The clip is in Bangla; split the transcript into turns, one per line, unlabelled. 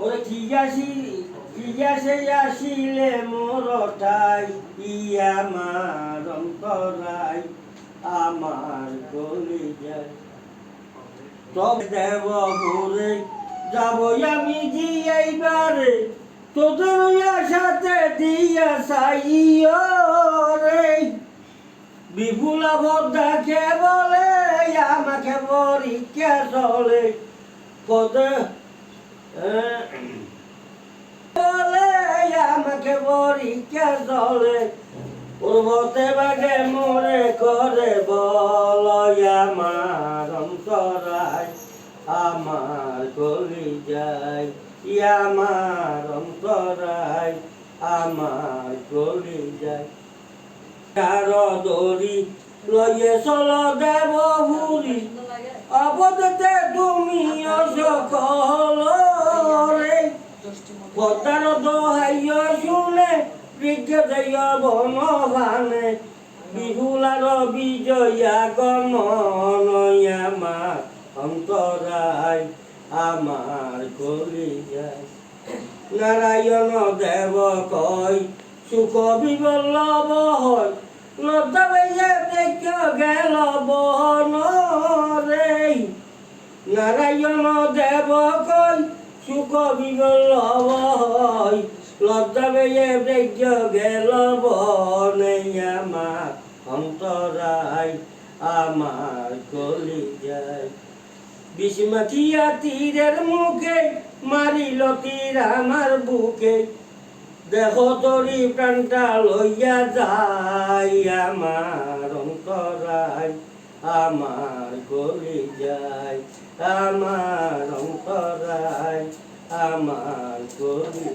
ওরে ঠিক আছে আসিলে মোর ঠাই ইয়া আমার অন্তরাই আমার গলি যায় তবে দেব ঘুরে যাব আমি এইবারে তোদের সাথে দিয়া সাইও রে বিপুলা ভদ্রাকে বলে আমাকে পরীক্ষা চলে পদে বলে আমাকে পরীক্ষা চলে পূর্বতে বাগে মোরে করে বল আমার অন্তরায় আমার গলি যায় আমার অন্তরায় আমার গলি যায় কারো দড়ি লইয়ে চল দেব ভুরি অবদতে তুমি অসকল রে পদ্মার দোহাইয় শুনে বিজ্ঞায় বনবানে বিহুলার বিজয়া গমন আমার অন্তরায় আমার গলি যায় নারায়ণ দেব কয় সুখ বিবল্লভ হয় লতা বাইয়া দেখ গেল বহন রে নারায়ণ দেব কয় সুখ বিবল্লভ হয় লতা বাইয়া দেখ গেল বহনে আমার অন্তরায় আমার গলি যায় বিষমাখিয়া তীরের মুখে মারিল তীর আমার বুকে দেহ তরি প্রাণটা লইয়া যায় আমার অন্তরায় আমার গলি যায় আমার অন্তরায় আমার গলি